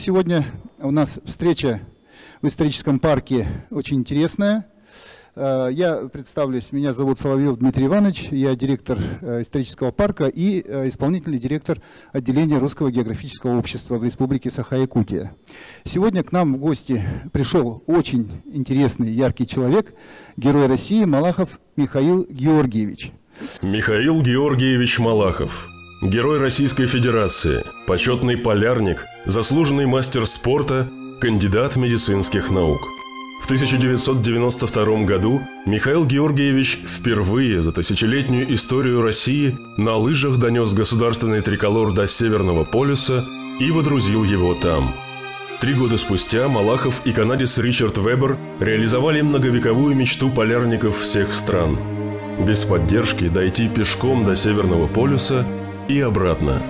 сегодня у нас встреча в историческом парке очень интересная. Я представлюсь, меня зовут Соловьев Дмитрий Иванович, я директор исторического парка и исполнительный директор отделения Русского географического общества в Республике Саха-Якутия. Сегодня к нам в гости пришел очень интересный, яркий человек, герой России Малахов Михаил Георгиевич. Михаил Георгиевич Малахов. Герой Российской Федерации, почетный полярник, заслуженный мастер спорта, кандидат медицинских наук. В 1992 году Михаил Георгиевич впервые за тысячелетнюю историю России на лыжах донес государственный триколор до Северного полюса и водрузил его там. 3 года спустя Малахов и канадец Ричард Вебер реализовали многовековую мечту полярников всех стран. Без поддержки дойти пешком до Северного полюса и обратно.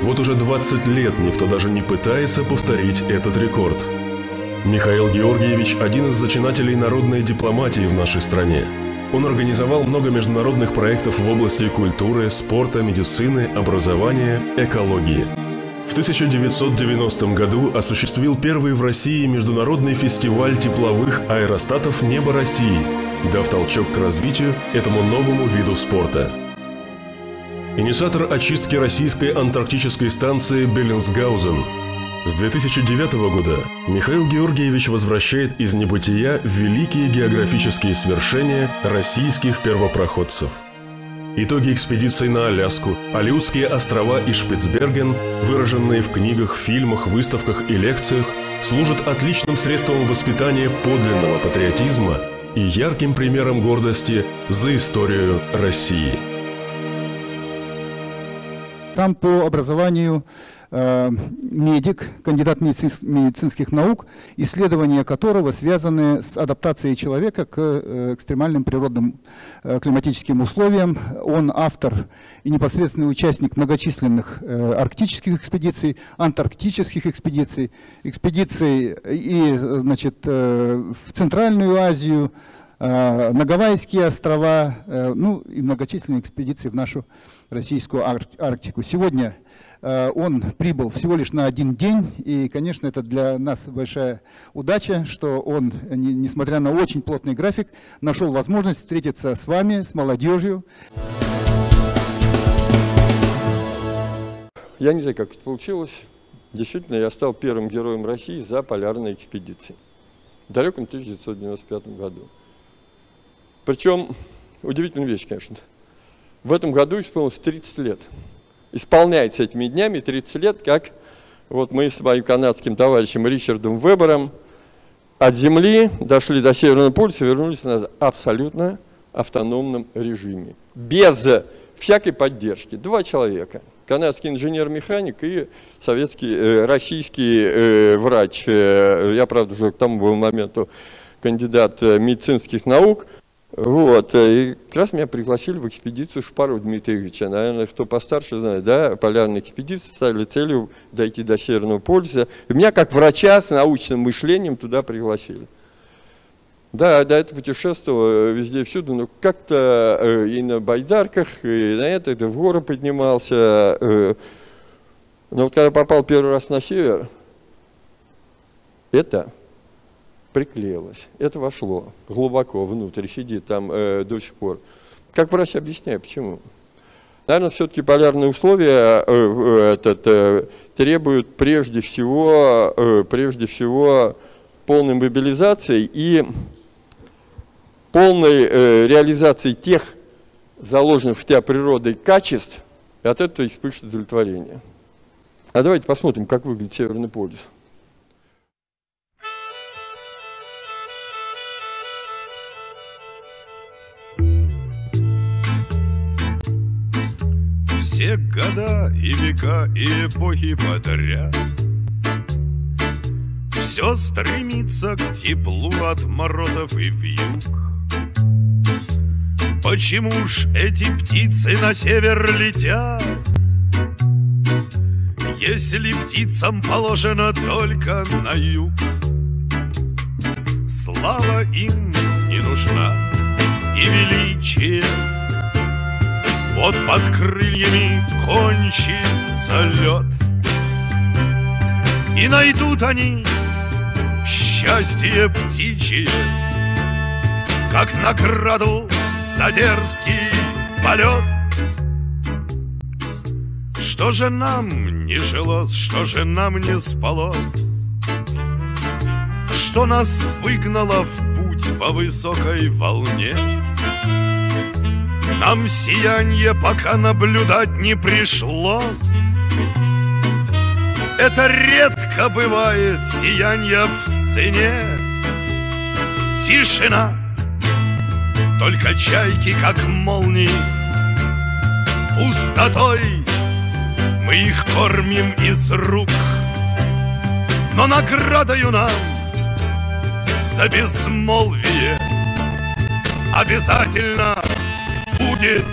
Вот уже 20 лет никто даже не пытается повторить этот рекорд. Михаил Георгиевич – один из зачинателей народной дипломатии в нашей стране. Он организовал много международных проектов в области культуры, спорта, медицины, образования, экологии. В 1990 году осуществил первый в России международный фестиваль тепловых аэростатов «Небо России», дав толчок к развитию этому новому виду спорта. Инициатор очистки российской антарктической станции Беллинсгаузен. С 2009 года Михаил Георгиевич возвращает из небытия великие географические свершения российских первопроходцев. Итоги экспедиций на Аляску, Алеутские острова и Шпицберген, выраженные в книгах, фильмах, выставках и лекциях, служат отличным средством воспитания подлинного патриотизма и ярким примером гордости за историю России. Сам по образованию медик, кандидат медицинских наук, исследования которого связаны с адаптацией человека к экстремальным природным климатическим условиям. Он автор и непосредственный участник многочисленных арктических экспедиций, антарктических экспедиций, и, значит, в Центральную Азию, на Гавайские острова, ну и многочисленные экспедиции в нашу российскую Арктику. Сегодня он прибыл всего лишь на 1 день, и, конечно, это для нас большая удача, что он, несмотря на очень плотный график, нашел возможность встретиться с вами, с молодежью. Я не знаю, как это получилось. Действительно, я стал первым героем России за полярные экспедиции в далеком 1995 году. Причем, удивительная вещь, конечно, в этом году исполнилось 30 лет. Исполняется этими днями 30 лет, как вот мы с моим канадским товарищем Ричардом Вебером от Земли дошли до Северного полюса и вернулись на абсолютно автономном режиме. Без всякой поддержки. 2 человека. Канадский инженер-механик и советский, российский врач. Я, правда, уже к тому моменту кандидат медицинских наук. Вот, и как раз меня пригласили в экспедицию Шпарова Дмитриевича. Наверное, кто постарше знает, да, полярные экспедиции ставили целью дойти до Северного полюса. И меня, как врача с научным мышлением, туда пригласили. Да, до этого путешествовал везде и всюду, но как-то и на байдарках, и на это в горы поднимался. Но вот когда попал первый раз на север, это приклеилось. Это вошло глубоко внутрь, сидит там до сих пор. Как врач объясняю, почему? Наверное, все-таки полярные условия требуют прежде всего полной мобилизации и полной реализации тех заложенных в тебя природой качеств, и от этого испытываешь удовлетворение. А давайте посмотрим, как выглядит Северный полюс. Все года и века и эпохи подряд все стремится к теплу от морозов и вьюг. Почему ж эти птицы на север летят, если птицам положено только на юг? Слава им не нужна и величие, вот под крыльями кончится лед. И найдут они счастье птичье, как награду за дерзкий полет. Что же нам не жилось, что же нам не спалось, что нас выгнало в путь по высокой волне? Нам сиянье пока наблюдать не пришлось. Это редко бывает сиянье в цене. Тишина, только чайки, как молнии. Пустотой мы их кормим из рук. Но наградою нам за безмолвие обязательно будет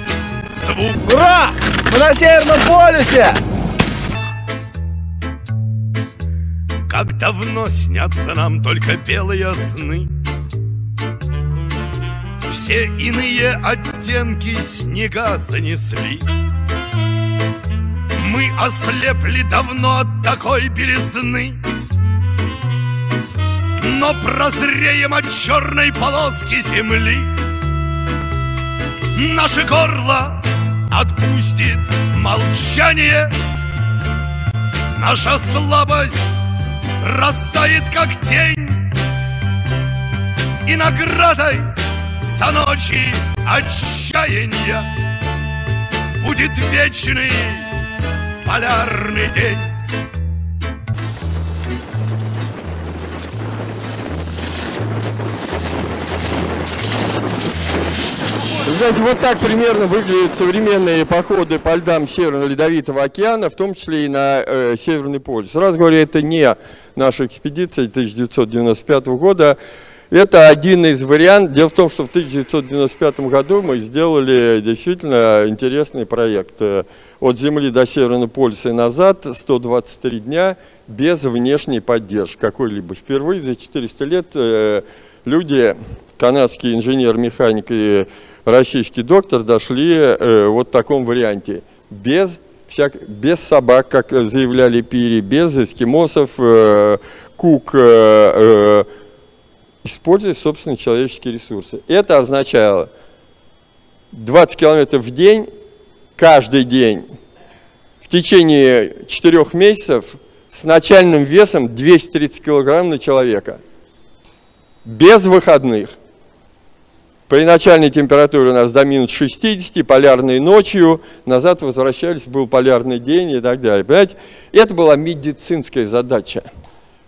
звук. Ура! Мы на Северном полюсе! Как давно снятся нам только белые сны. Все иные оттенки снега занесли. Мы ослепли давно от такой белизны, но прозреем от черной полоски земли. Наше горло отпустит молчание, наша слабость растает, как тень, и наградой за ночи отчаяния будет вечный полярный день. Знаете, вот так примерно выглядят современные походы по льдам Северного Ледовитого океана, в том числе и на Северный полюс. Сразу говорю, это не наша экспедиция 1995 года. Это один из вариантов. Дело в том, что в 1995 году мы сделали действительно интересный проект. От Земли до Северного полюса и назад 123 дня без внешней поддержки какой-либо. Впервые за 400 лет люди, канадский инженер-механик и российский доктор, дошли вот в таком варианте. Без собак, как заявляли Пири, без эскимосов, Кук, используя собственные человеческие ресурсы. Это означало 20 километров в день, каждый день, в течение 4 месяцев, с начальным весом 230 килограмм на человека. Без выходных. При начальной температуре у нас до минус 60, полярной ночью, назад возвращались, был полярный день и так далее. Понимаете? Это была медицинская задача.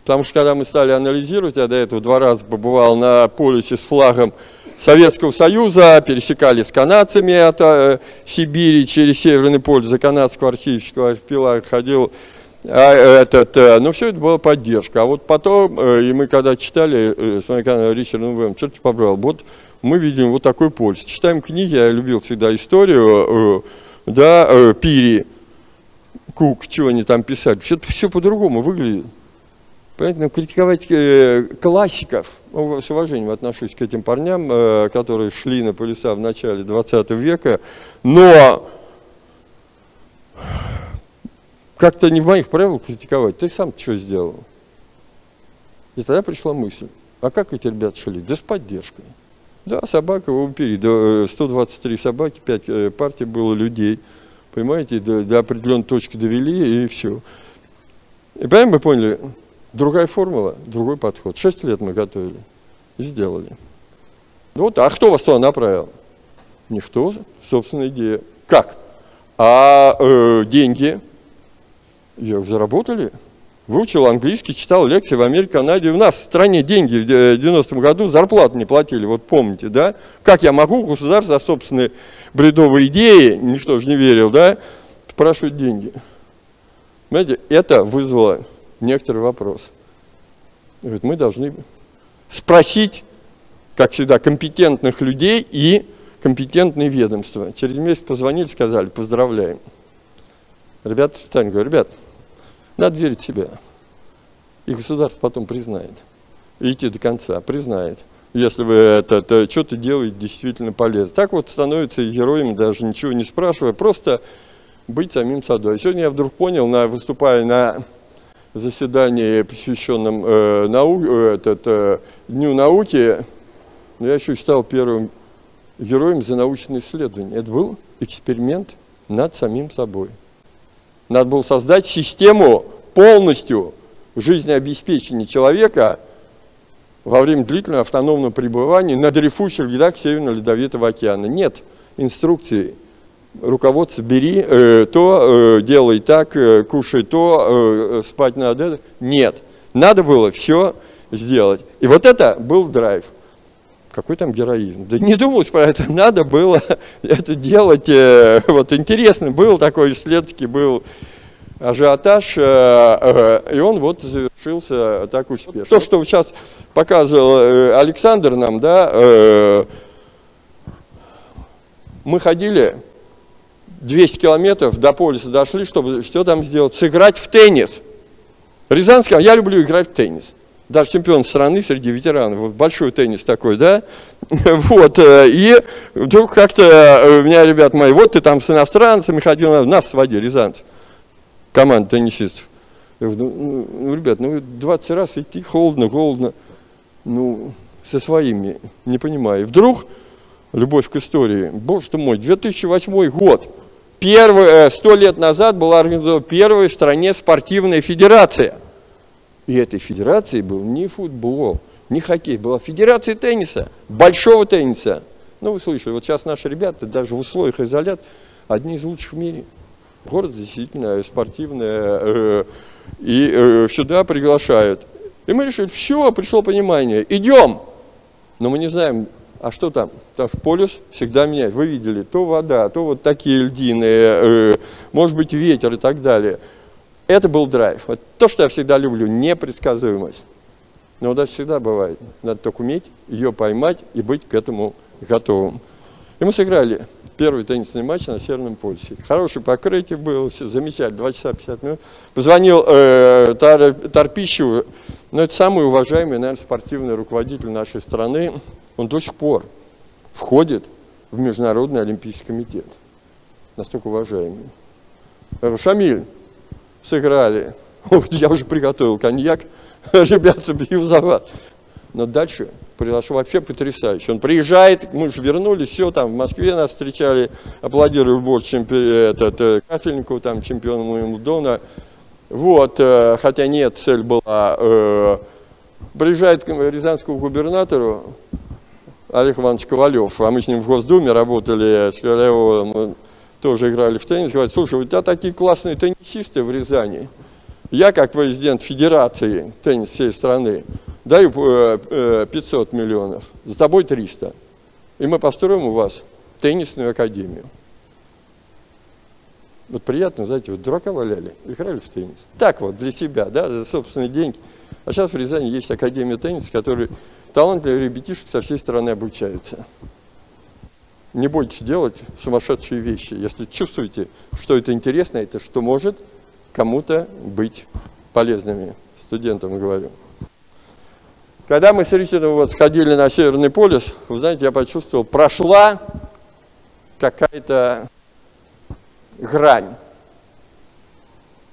Потому что когда мы стали анализировать, я до этого 2 раза побывал на полюсе с флагом Советского Союза, пересекали с канадцами от Сибири через Северный полюс, за канадского архипелага ходил. Ну, все это была поддержка. А вот потом, и мы когда читали с моим каналом Ричардом Вэм, черт побрал, вот мы видим вот такой полюс. Читаем книги, я любил всегда историю, да, Пири, Кук, чего они там писали. Все по-другому выглядит. Поэтому критиковать классиков, с уважением отношусь к этим парням, которые шли на полюса в начале 20 века, но как-то не в моих правилах критиковать. Ты сам что сделал? И тогда пришла мысль, а как эти ребята шли? Да с поддержкой. Да, собака в Пири, 123 собаки, 5 партий было людей, понимаете, до определенной точки довели и все. И поэтому мы поняли, другая формула, другой подход. 6 лет мы готовили и сделали. Ну вот, а кто вас туда направил? Никто, собственная идея. Как? А деньги? Я заработали. Выучил английский, читал лекции в Америке, Канаде. У нас в стране деньги в 90-м году зарплату не платили, вот помните, да? Как я могу государство за собственные бредовые идеи, никто же не верил, да, спрашивать деньги? Понимаете, это вызвало некоторый вопрос. Говорит, мы должны спросить, как всегда, компетентных людей и компетентные ведомства. Через месяц позвонили, сказали, поздравляем. Ребята, говорю, ребят, надо верить в себя. И государство потом признает. И идти до конца, признает. Если вы что-то делаете действительно полезно. Так вот становятся героями, даже ничего не спрашивая, просто быть самим собой. Сегодня я вдруг понял, выступая на заседании, посвященном Дню науки, но я еще и стал первым героем за научное исследование. Это был эксперимент над самим собой. Надо было создать систему полностью жизнеобеспечения человека во время длительного автономного пребывания на дрейфующих льдах Северного Ледовитого океана. Нет инструкции. Руководство бери, делай так, кушай то, спать надо. Нет. Надо было все сделать. И вот это был драйв. Какой там героизм? Да не думалось про это. Надо было это делать. Вот интересно, был такой исследовательский, был ажиотаж, и он вот завершился так успешно. То, что сейчас показывал Александр нам, да, мы ходили 200 километров до полюса, дошли, чтобы что там сделать? Сыграть в теннис. Рязанский, я люблю играть в теннис. Даже чемпион страны среди ветеранов. Вот большой теннис такой, да? Вот, и вдруг как-то меня ребята мои, вот ты там с иностранцами ходил, нас сводили, рязанцев, команда теннисистов. Я говорю, ну, ребят, ну 20 раз идти, холодно, ну, со своими, не понимаю. И вдруг любовь к истории, боже ты мой, 2008 год, 100 лет назад была организована первая в стране спортивная федерация. И этой федерацией был не футбол, не хоккей, была федерация тенниса, большого тенниса. Ну, вы слышали, вот сейчас наши ребята, даже в условиях изоляции, одни из лучших в мире. Город действительно спортивный, и сюда приглашают. И мы решили, все, пришло понимание, идем. Но мы не знаем, а что там? Потому что полюс всегда меняет. Вы видели, то вода, то вот такие льдины, может быть ветер и так далее. Это был драйв. Вот то, что я всегда люблю, непредсказуемость. Но удача всегда бывает. Надо только уметь ее поймать и быть к этому готовым. И мы сыграли первый теннисный матч на Северном полюсе. Хорошее покрытие было, все замечательно, 2 часа 50 минут. Позвонил Торпищеву, но это самый уважаемый, наверное, спортивный руководитель нашей страны. Он до сих пор входит в Международный олимпийский комитет. Настолько уважаемый. Я говорю, Шамиль, сыграли. Я уже приготовил коньяк. Ребята, бью за вас. Но дальше произошло вообще потрясающе. Он приезжает, мы же вернулись, все, там в Москве нас встречали, аплодировали больше, Кафельникову, там, чемпиону Уимблдона. Вот, хотя нет, цель была. Приезжает к рязанскому губернатору Олег Иванович Ковалев, а мы с ним в Госдуме работали, с Ковалевым, тоже играли в теннис, говорит, слушай, у тебя такие классные теннисисты в Рязани. Я, как президент федерации теннис всей страны, даю 500 миллионов, с тобой 300. И мы построим у вас теннисную академию. Вот приятно, знаете, вот дурака валяли, играли в теннис. Так вот, для себя, да, за собственные деньги. А сейчас в Рязани есть академия тенниса, в которой талантливые ребятишек со всей страны обучаются. Не бойтесь делать сумасшедшие вещи. Если чувствуете, что это интересно, это что может кому-то быть полезными. Студентам говорю. Когда мы с Ричардом вот сходили на Северный полюс, вы знаете, я почувствовал, прошла какая-то грань.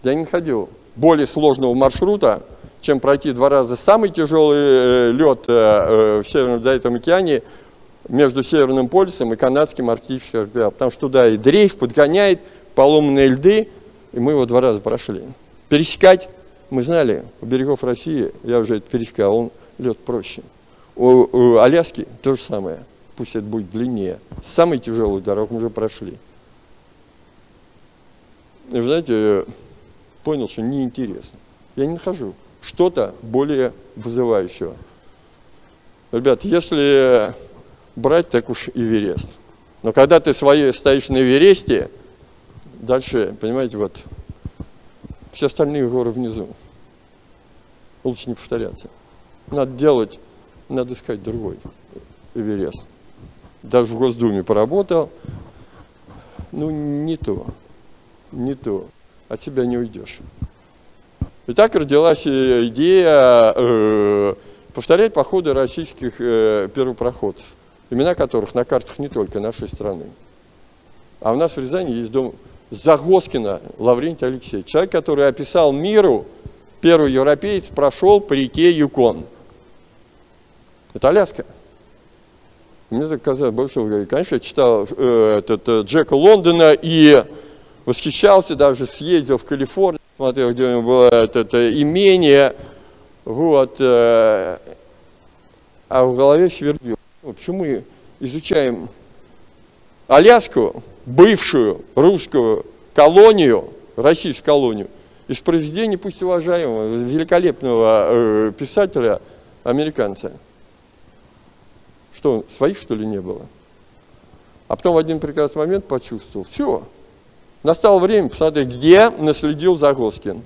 Я не ходил более сложного маршрута, чем пройти 2 раза самый тяжелый лед в Северном Ледовитом океане между Северным полюсом и канадским арктическим архипелагом. Потому что туда и дрейф подгоняет, поломанные льды, и мы его 2 раза прошли. Пересекать, мы знали, у берегов России, я уже это пересекал, он лед проще. У Аляски то же самое, пусть это будет длиннее. Самую тяжелую дорогу мы уже прошли. И, вы знаете, понял, что неинтересно. Я не нахожу что-то более вызывающего. Ребят, если брать, так уж Эверест. Но когда ты стоишь на Эвересте, дальше, понимаете, вот, все остальные горы внизу. Лучше не повторяться. Надо делать, надо искать другой Эверест. Даже в Госдуме поработал. Ну, не то. Не то. От себя не уйдешь. И так родилась идея повторять походы российских первопроходцев, имена которых на картах не только нашей страны. А у нас в Рязани есть дом Загоскина Лаврентия Алексеевича, человек, который описал миру Первый европеец прошел по реке Юкон. Это Аляска. Мне так казалось, конечно, я читал Джека Лондона и восхищался, даже съездил в Калифорнию, смотрел, где у него было это имение, вот, а в голове свербил. Почему мы изучаем Аляску, бывшую русскую колонию, российскую колонию, из произведений, пусть уважаемого, великолепного писателя, американца? Что, своих, что ли, не было? А потом в один прекрасный момент почувствовал, все, настало время посмотреть, где наследил Загоскин.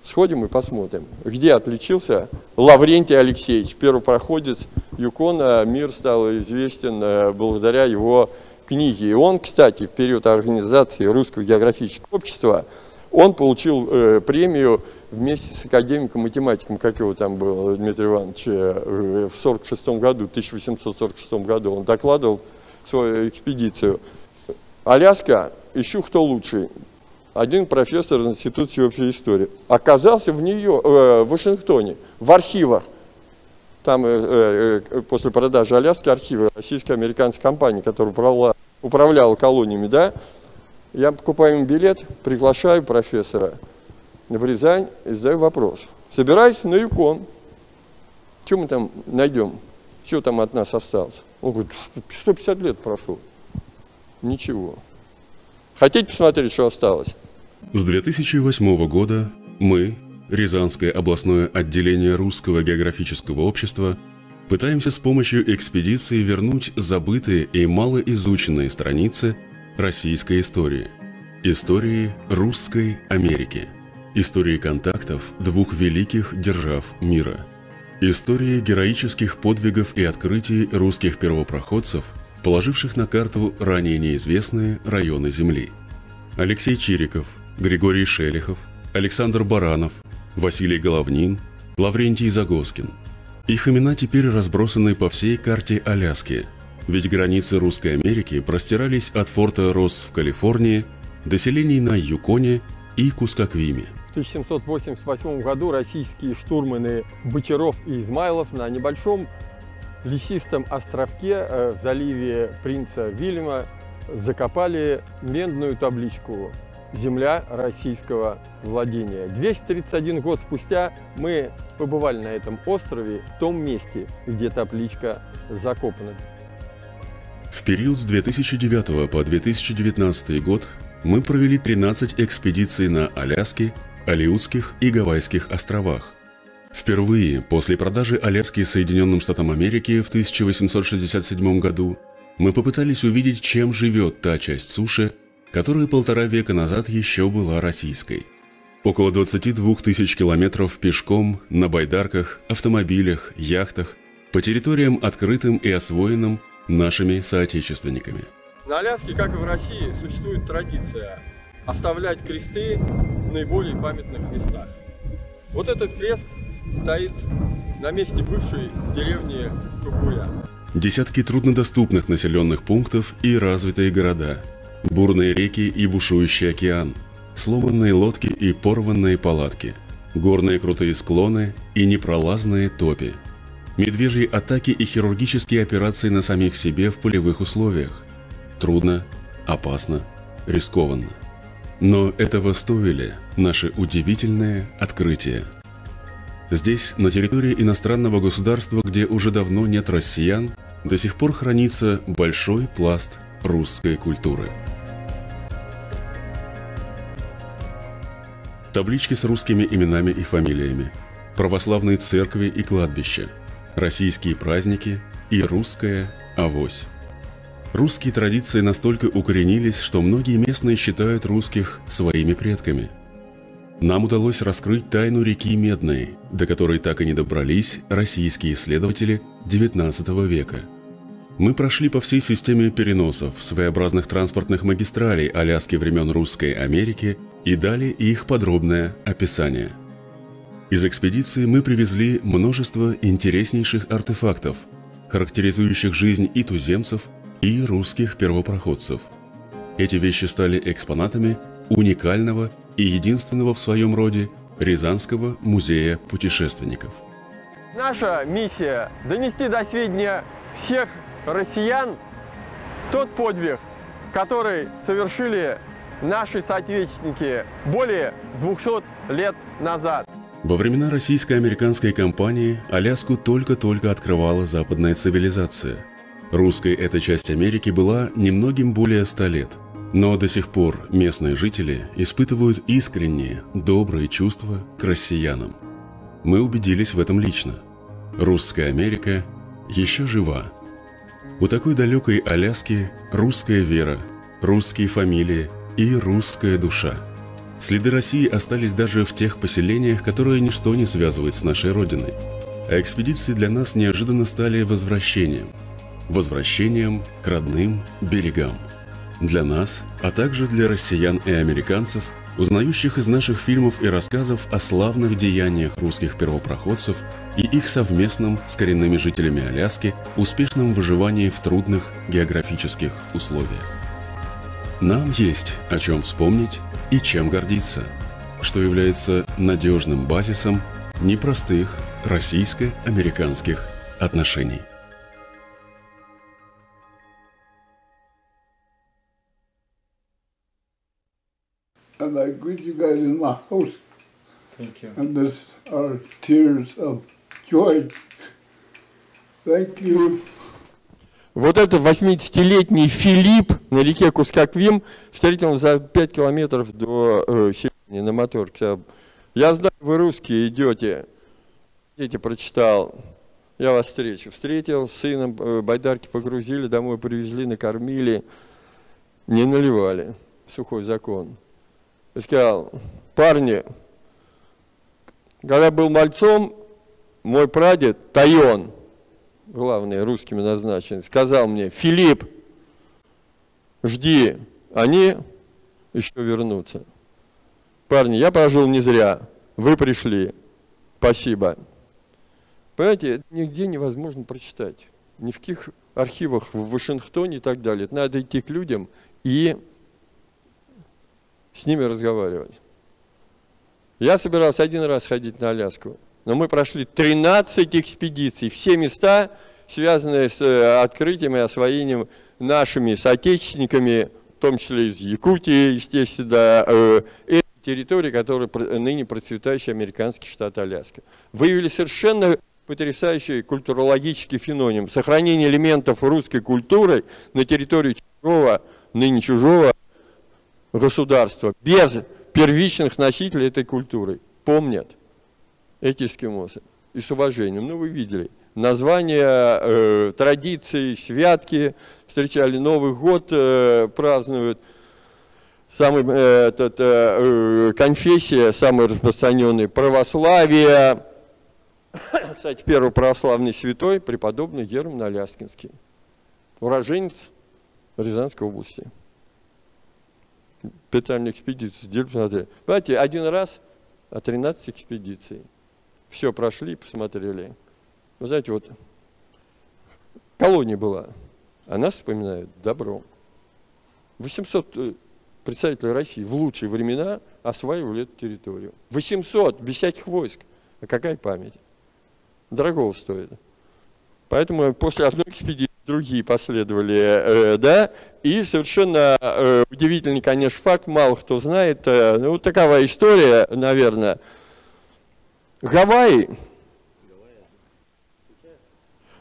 Сходим и посмотрим, где отличился Лаврентий Алексеевич, первопроходец Юкона. Мир стал известен благодаря его книге. И он, кстати, в период организации Русского географического общества, он получил премию вместе с академиком-математиком, как его там был, Дмитрий Иванович, в 1846 году. Он докладывал свою экспедицию. Аляска, ищу кто лучший. Один профессор из Института всеобщей истории оказался в Вашингтоне, в архивах. Там после продажи Аляски архивы российско-американской компании, которая управляла колониями, да. Я покупаю им билет, приглашаю профессора в Рязань и задаю вопрос. Собираюсь на Юкон. Что мы там найдем? Что там от нас осталось? Он говорит, 150 лет прошло. Ничего. Хотите посмотреть, что осталось? С 2008 года мы, Рязанское областное отделение Русского географического общества, пытаемся с помощью экспедиции вернуть забытые и малоизученные страницы российской истории. Истории Русской Америки. Истории контактов двух великих держав мира. Истории героических подвигов и открытий русских первопроходцев, положивших на карту ранее неизвестные районы Земли. Алексей Чириков, Григорий Шелихов, Александр Баранов, Василий Головнин, Лаврентий Загоскин. Их имена теперь разбросаны по всей карте Аляски, ведь границы Русской Америки простирались от форта Росс в Калифорнии до селений на Юконе и Кускаквиме. В 1788 году российские штурманы Бочаров и Измайлов на небольшом лесистом островке в заливе Принца Вильяма закопали медную табличку «Земля российского владения». 231 год спустя мы побывали на этом острове, в том месте, где табличка закопана. В период с 2009 по 2019 год мы провели 13 экспедиций на Аляске, Алеутских и Гавайских островах. Впервые после продажи Аляски Соединенным Штатам Америки в 1867 году мы попытались увидеть, чем живет та часть суши, которая 1,5 века назад еще была российской. Около 22 тысяч километров пешком, на байдарках, автомобилях, яхтах, по территориям открытым и освоенным нашими соотечественниками. На Аляске, как и в России, существует традиция оставлять кресты в наиболее памятных местах. Вот этот крест стоит на месте бывшей деревни Кукуя. Десятки труднодоступных населенных пунктов и развитые города, бурные реки и бушующий океан, сломанные лодки и порванные палатки, горные крутые склоны и непролазные топи, медвежьи атаки и хирургические операции на самих себе в полевых условиях. Трудно, опасно, рискованно. Но этого стоили наши удивительные открытия. Здесь, на территории иностранного государства, где уже давно нет россиян, до сих пор хранится большой пласт русской культуры. Таблички с русскими именами и фамилиями, православные церкви и кладбища, российские праздники и русская авось. Русские традиции настолько укоренились, что многие местные считают русских своими предками. Нам удалось раскрыть тайну реки Медной, до которой так и не добрались российские исследователи XIX века. Мы прошли по всей системе переносов, своеобразных транспортных магистралей Аляски времен Русской Америки и дали их подробное описание. Из экспедиции мы привезли множество интереснейших артефактов, характеризующих жизнь и туземцев, и русских первопроходцев. Эти вещи стали экспонатами уникального и единственного в своем роде Рязанского музея путешественников. Наша миссия – донести до сведения всех россиян тот подвиг, который совершили наши соотечественники более 200 лет назад. Во времена российско-американской кампании Аляску только-только открывала западная цивилизация. Русской эта часть Америки была немногим более 100 лет. Но до сих пор местные жители испытывают искренние, добрые чувства к россиянам. Мы убедились в этом лично. Русская Америка еще жива. У такой далекой Аляски русская вера, русские фамилии и русская душа. Следы России остались даже в тех поселениях, которые ничто не связывает с нашей родиной. А экспедиции для нас неожиданно стали возвращением. Возвращением к родным берегам. Для нас, а также для россиян и американцев, узнающих из наших фильмов и рассказов о славных деяниях русских первопроходцев и их совместном с коренными жителями Аляски успешном выживании в трудных географических условиях. Нам есть о чем вспомнить и чем гордиться, что является надежным базисом непростых российско-американских отношений. And I greet you guys in my house. Thank you. And this are tears of joy. Thank you. Вот этот 80-летний Филипп на реке Кускаквим встретил за 5 километров до селения на моторке. Сказал: я знаю, вы русские идете. Дети прочитал. Я вас встречу. Встретил, с сыном байдарки погрузили, домой привезли, накормили. Не наливали. Сухой закон. И сказал: парни, когда был мальцом, мой прадед Тайон, главный русскими назначенный, сказал мне: Филипп, жди, они еще вернутся. Парни, я прожил не зря, вы пришли, спасибо. Понимаете, это нигде невозможно прочитать, ни в каких архивах в Вашингтоне и так далее. Это надо идти к людям и с ними разговаривать. Я собирался один раз ходить на Аляску, но мы прошли 13 экспедиций, все места, связанные с открытием и освоением нашими соотечественниками, в том числе из Якутии, естественно, и территории, которые ныне процветающий американский штат Аляска. Выявили совершенно потрясающий культурологический феномен сохранения элементов русской культуры на территории чужого, ныне чужого государства, без первичных носителей этой культуры. Помнят эти эскимосы. И с уважением. Ну, вы видели. Названия, традиции, святки. Встречали Новый год, празднуют. Конфессия, самая распространенная, православие. Кстати, первый православный святой, преподобный Герман Аляскинский. Уроженец Рязанской области. Специальную экспедицию. Знаете, один раз, 13 экспедиций. Все прошли, посмотрели. Вы знаете, вот колония была, а нас вспоминают добром. 800 представителей России в лучшие времена осваивали эту территорию. 800, без всяких войск. А какая память? Дорогого стоит. Поэтому после одной экспедиции другие последовали, да, и совершенно удивительный, конечно, факт, мало кто знает, ну, такова история, наверное. Гавайи,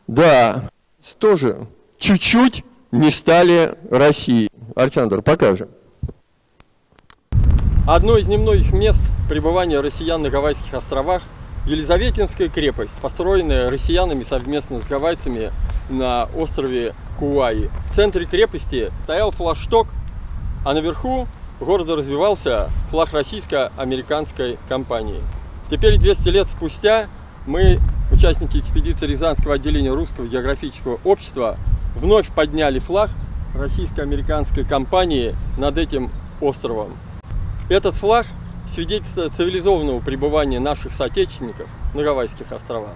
да, тоже чуть-чуть не стали Россией. Александр, покажем. Одно из немногих мест пребывания россиян на Гавайских островах – Елизаветинская крепость, построенная россиянами совместно с гавайцами на острове Кауаи. В центре крепости стоял флагшток, а наверху города развивался флаг российско-американской компании. Теперь, 200 лет спустя, мы, участники экспедиции Рязанского отделения Русского географического общества, вновь подняли флаг российско-американской компании над этим островом. Этот флаг – свидетельство цивилизованного пребывания наших соотечественников на Гавайских островах.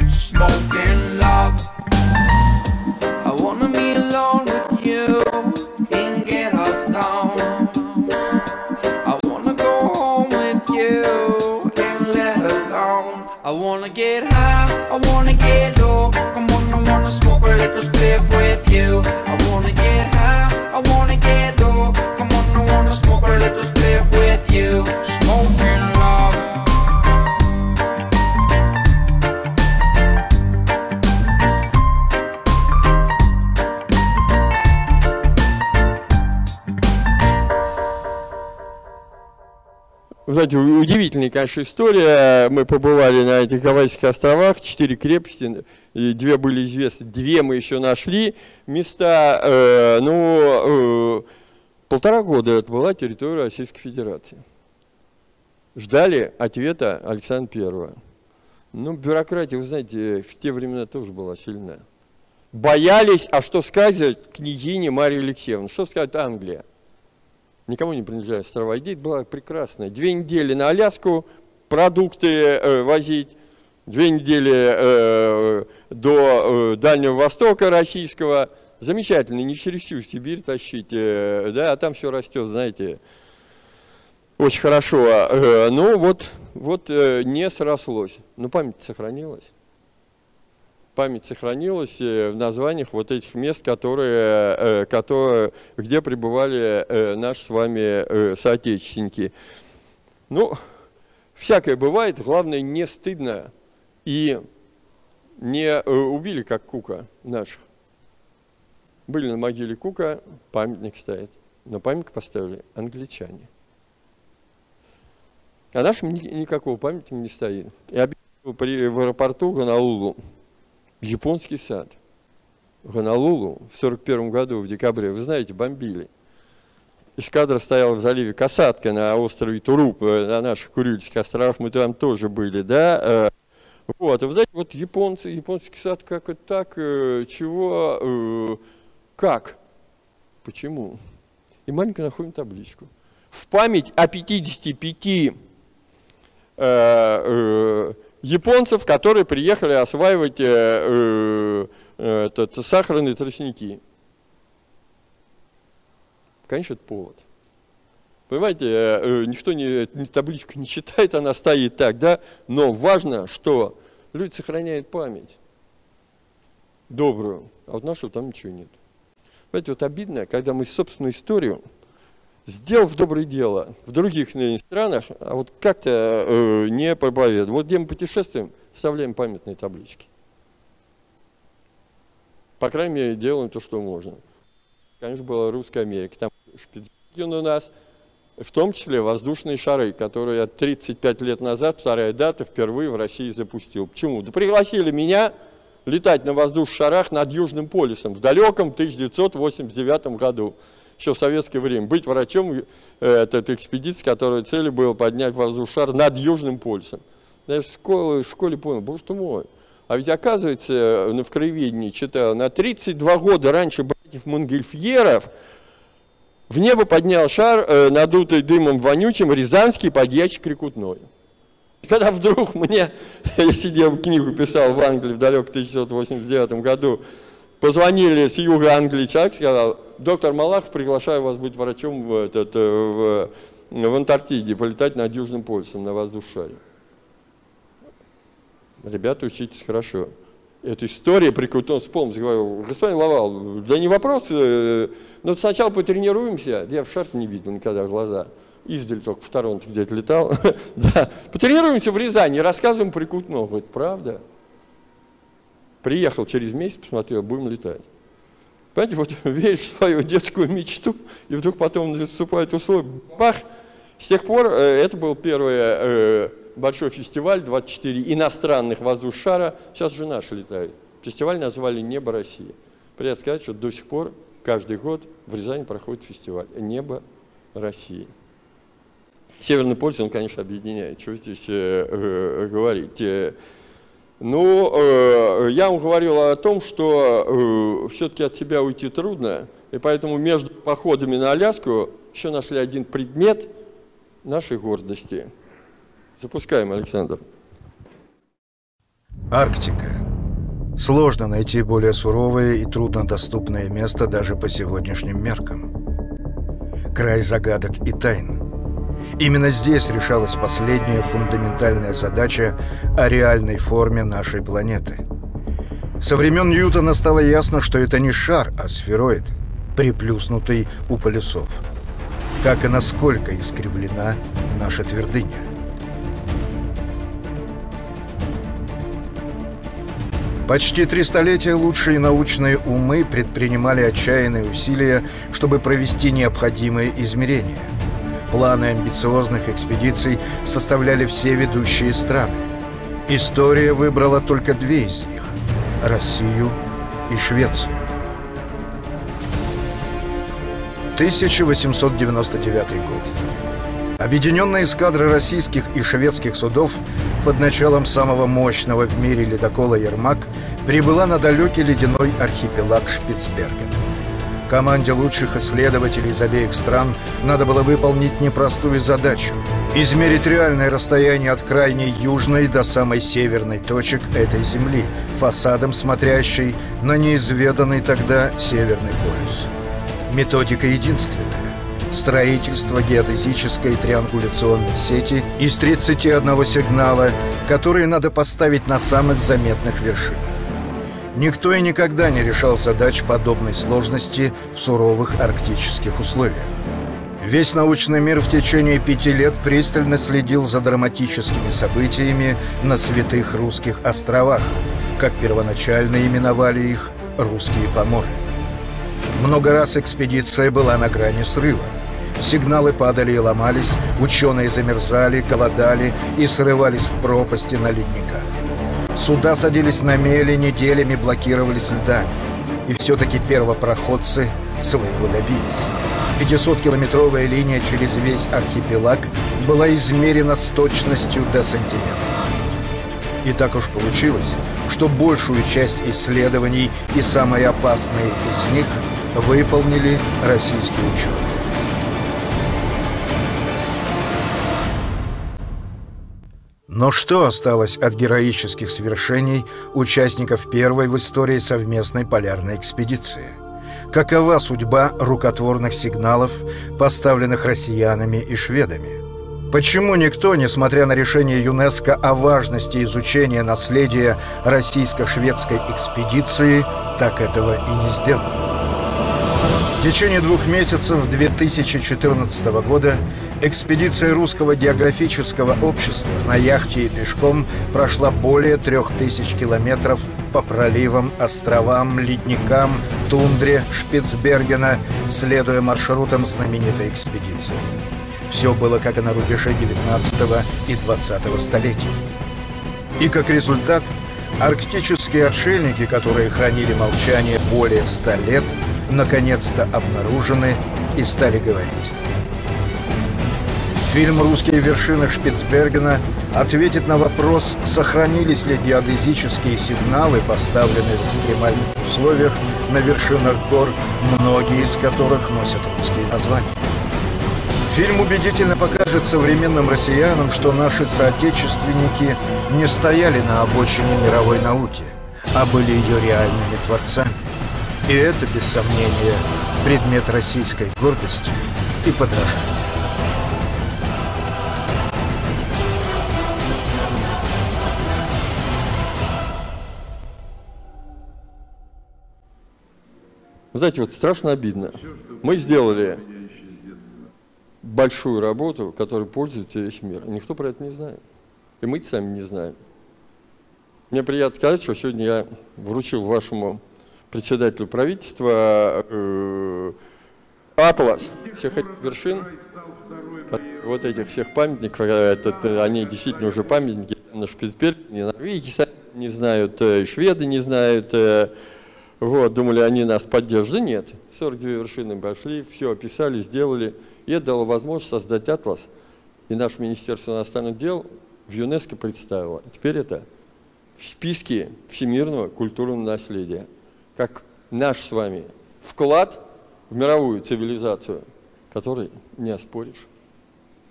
smoking love. I wanna be alone with you and get us down. I wanna go home with you and let alone. I wanna get high, I wanna get low. Come on, I wanna smoke a little split with you. I wanna get high, I wanna get low. Come on, I wanna smoke a little split with you. Smoking love. Вы знаете, удивительная, конечно, история. Мы побывали на этих Гавайских островах, 4 крепости, 2 были известны, 2 мы еще нашли. Места, 1,5 года это была территория Российской Федерации. Ждали ответа Александра I. Ну, бюрократия, вы знаете, в те времена тоже была сильна. Боялись, а что сказать княгине Марии Алексеевне, что сказать Англия? Никому не принадлежали острова. Идея была прекрасная. 2 недели на Аляску продукты возить, 2 недели до Дальнего Востока российского. Замечательно, не через всю Сибирь тащить, да, а там все растет, знаете, очень хорошо. Ну вот не срослось. Но память сохранилась. Память сохранилась в названиях вот этих мест, где пребывали наши с вами соотечественники. Ну, всякое бывает, главное, не стыдно и не убили, как Кука наших. Были на могиле Кука, памятник стоит, но памятник поставили англичане. А нашим никакого памятника не стоит. И объявил в аэропорту Гонолулу японский сад. Гонолулу в 1941 году, в декабре, вы знаете, бомбили. Эскадра стояла в заливе Касатка на острове Туруп, на наших Курильских островах, мы там тоже были, да. Вот, и вы знаете, вот японский сад, как это так, чего, как, почему? И маленько находим табличку. В память о 55 японцев, которые приехали осваивать сахарные тростники. Конечно, это повод. Понимаете, никто табличку не читает, она стоит так, да? Но важно, что люди сохраняют память добрую, а вот нашего там ничего нет. Понимаете, вот обидно, когда мы собственную историю, сделав доброе дело в других странах, а вот как-то не проповедуем. Вот где мы путешествуем, вставляем памятные таблички. По крайней мере, делаем то, что можно. Конечно, была Русская Америка. Там Шпицберген у нас, в том числе воздушные шары, которые я 35 лет назад, вторая дата, впервые в России запустил. Почему? Да пригласили меня летать на воздушных шарах над Южным полюсом в далеком 1989 году. Еще в советское время, быть врачом этой экспедиции, которой целью было поднять воздушный шар над Южным полюсом. Я в школе понял, боже ты мой, а ведь оказывается, в краеведении читал, на 32 года раньше братьев Монгольфьеров в небо поднял шар, надутый дымом вонючим, рязанский подьячий Крикутной. И когда вдруг мне, я сидел, книгу писал в Англии в далеком 1989 году, позвонили с юга Англии, человек сказал: доктор Малахов, приглашаю вас быть врачом в Антарктиде, полетать над Южным полюсом на воздушном шаре. Ребята, учитесь хорошо. Эту историю Крикутной вспомнил, говорю: господин Лавал, да не вопрос, но сначала потренируемся. Я в шар не видел никогда глаза. Издали только в Торонто где-то летал. Да. Потренируемся в Рязани, рассказываем про Крикутного. Говорит, правда? Приехал через месяц, посмотрел, будем летать. Понимаете, вот веришь в свою детскую мечту, и вдруг потом наступает условие, бах! С тех пор это был первый большой фестиваль, 24 иностранных воздушных шара, сейчас же наши летают. Фестиваль назвали «Небо России». Приятно сказать, что до сих пор каждый год в Рязани проходит фестиваль «Небо России». Северный полюс, он, конечно, объединяет, что здесь говорить. Ну, я вам говорил о том, что все-таки от себя уйти трудно, и поэтому между походами на Аляску еще нашли один предмет нашей гордости. Запускаем, Александр. Арктика. Сложно найти более суровое и труднодоступное место даже по сегодняшним меркам. Край загадок и тайн. Именно здесь решалась последняя фундаментальная задача о реальной форме нашей планеты. Со времен Ньютона стало ясно, что это не шар, а сфероид, приплюснутый у полюсов. Как и насколько искривлена наша твердыня. Почти 3 столетия лучшие научные умы предпринимали отчаянные усилия, чтобы провести необходимые измерения. Планы амбициозных экспедиций составляли все ведущие страны. История выбрала только 2 из них – Россию и Швецию. 1899 год. Объединенные эскадры российских и шведских судов под началом самого мощного в мире ледокола «Ермак» прибыла на далекий ледяной архипелаг Шпицберген. Команде лучших исследователей из обеих стран надо было выполнить непростую задачу – измерить реальное расстояние от крайней южной до самой северной точек этой Земли, фасадом смотрящей на неизведанный тогда Северный полюс. Методика единственная. Строительство геодезической триангуляционной сети из 31 сигнала, которые надо поставить на самых заметных вершинах. Никто и никогда не решал задач подобной сложности в суровых арктических условиях. Весь научный мир в течение 5 лет пристально следил за драматическими событиями на Святых Русских островах, как первоначально именовали их «Русские поморы». Много раз экспедиция была на грани срыва. Сигналы падали и ломались, ученые замерзали, голодали и срывались в пропасти на ледниках. Суда садились на мели, неделями блокировались льдами. И все-таки первопроходцы своего добились. 500-километровая линия через весь архипелаг была измерена с точностью до сантиметра. И так уж получилось, что большую часть исследований и самые опасные из них выполнили российские ученые. Но что осталось от героических свершений участников первой в истории совместной полярной экспедиции? Какова судьба рукотворных сигналов, поставленных россиянами и шведами? Почему никто, несмотря на решение ЮНЕСКО о важности изучения наследия российско-шведской экспедиции, так этого и не сделал? В течение 2 месяцев 2014 года экспедиция Русского географического общества на яхте и пешком прошла более 3000 километров по проливам, островам, ледникам, тундре Шпицбергена, следуя маршрутам знаменитой экспедиции. Все было как и на рубеже 19 и 20 столетий. И как результат, арктические отшельники, которые хранили молчание более 100 лет, наконец-то обнаружены и стали говорить. Фильм «Русские вершины Шпицбергена» ответит на вопрос, сохранились ли геодезические сигналы, поставленные в экстремальных условиях на вершинах гор, многие из которых носят русские названия. Фильм убедительно покажет современным россиянам, что наши соотечественники не стояли на обочине мировой науки, а были ее реальными творцами. И это, без сомнения, предмет российской гордости и подражания. Знаете, вот страшно обидно. Мы сделали большую работу, которой пользуется весь мир. И никто про это не знает. И мы сами не знаем. Мне приятно сказать, что сегодня я вручил вашему председателю правительства атлас всех этих вершин, вот этих всех памятников, они действительно уже памятники на Шпицбергене, Норвегии не знают, шведы не знают, вот, думали, они нас поддержат. Да нет, 42 вершины пошли, все описали, сделали, и это дало возможность создать атлас. И наше Министерство иностранных дел в ЮНЕСКО представило. Теперь это в списке всемирного культурного наследия, как наш с вами вклад в мировую цивилизацию, который не оспоришь.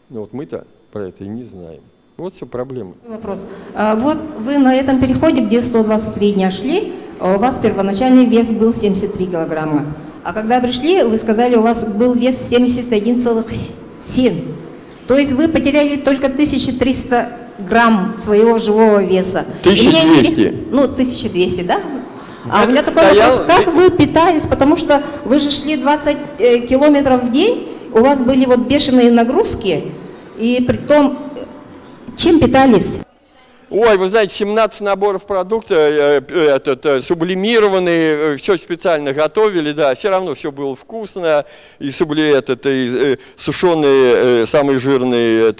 Но вот мы-то про это и не знаем. Вот все проблемы. Вопрос. Вот вы на этом переходе, где 123 дня шли, у вас первоначальный вес был 73 килограмма. А когда пришли, вы сказали, у вас был вес 71,7. То есть вы потеряли только 1300 грамм своего живого веса. 1200. Ну, 1200, да? А у меня такой вопрос, как вы питались, потому что вы же шли 20 километров в день, у вас были вот бешеные нагрузки, и при том, чем питались? Ой, вы знаете, 17 наборов продуктов, сублимированные, все специально готовили, да, все равно все было вкусно, и сушеный, самый жирный,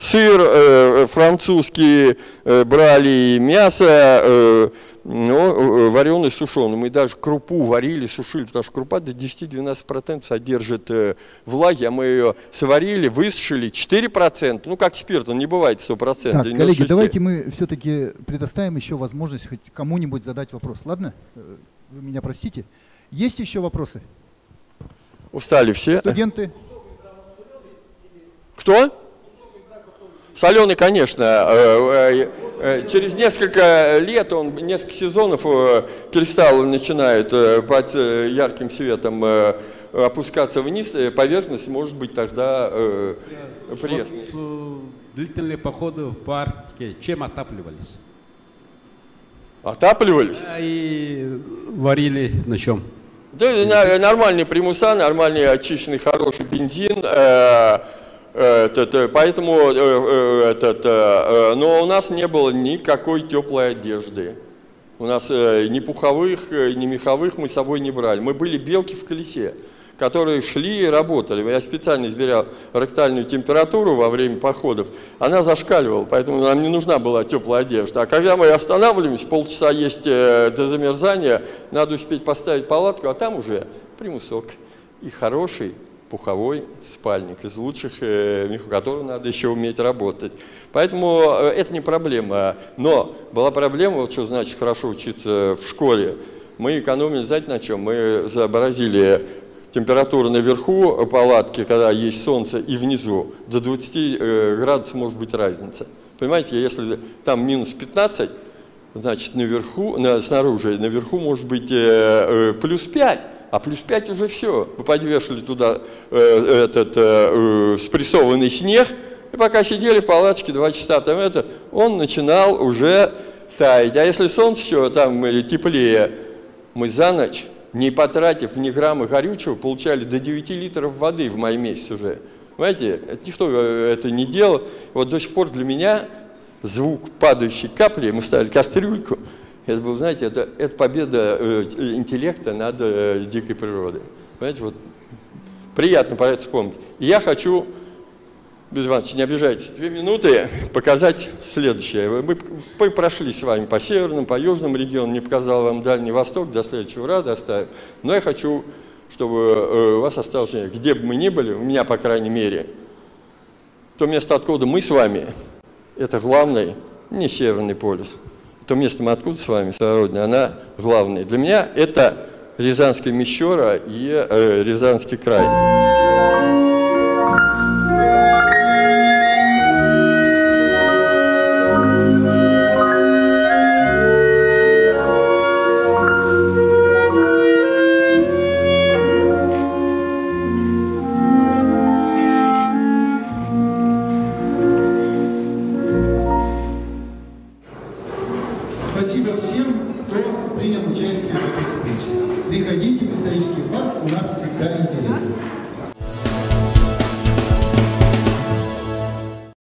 сыр французский, брали мясо, вареный, сушеный. Мы даже крупу варили, сушили, потому что крупа до 10-12% содержит влаги, а мы ее сварили, высушили, 4%, ну как спирт, он не бывает 100%. Так, коллеги, давайте мы все-таки предоставим еще возможность хоть кому-нибудь задать вопрос, ладно? Вы меня простите. Есть еще вопросы? Устали все? Студенты? Кто? Соленый, конечно. Через несколько лет, несколько сезонов кристаллы начинают под ярким светом опускаться вниз, поверхность может быть тогда пресной. Вот, длительные походы в парке чем отапливались? Отапливались? И варили на чем? Да, нормальные примуса, нормальный очищенный хороший бензин. Поэтому, но у нас не было никакой теплой одежды. У нас ни пуховых, ни меховых мы с собой не брали. Мы были белки в колесе, которые шли и работали. Я специально измерял ректальную температуру во время походов. Она зашкаливала, поэтому нам не нужна была теплая одежда. А когда мы останавливаемся, полчаса есть до замерзания, надо успеть поставить палатку, а там уже примусок и хороший пуховой спальник из лучших, в котором надо еще уметь работать. Поэтому это не проблема. Но была проблема, вот что значит хорошо учиться в школе. Мы экономили, знаете, на чем? Мы изобразили температуру наверху палатки, когда есть солнце, и внизу. До 20 градусов может быть разница. Понимаете, если там минус 15, значит наверху, снаружи, наверху может быть плюс 5. А плюс 5 уже все. Мы подвешали туда спрессованный снег, и пока сидели в палаточке 2 часа, он начинал уже таять. А если солнце еще там теплее, мы за ночь, не потратив ни грамма горючего, получали до 9 литров воды в мае месяц уже. Понимаете, никто это не делал. Вот до сих пор для меня звук падающей капли, мы ставили кастрюльку, это был, знаете, это победа интеллекта над дикой природой. Понимаете, вот приятно про это вспомнить. И я хочу, Без Иванович, не обижайтесь, 2 минуты показать следующее. Мы прошли с вами по северным, по южным регионам, не показал вам Дальний Восток, до следующего раза оставим. Но я хочу, чтобы у вас осталось, где бы мы ни были, у меня, по крайней мере, то место, откуда мы с вами, это главный, не Северный полюс. То место, мы откуда с вами, сородные, она главная. Для меня это Рязанская Мещера и Рязанский край.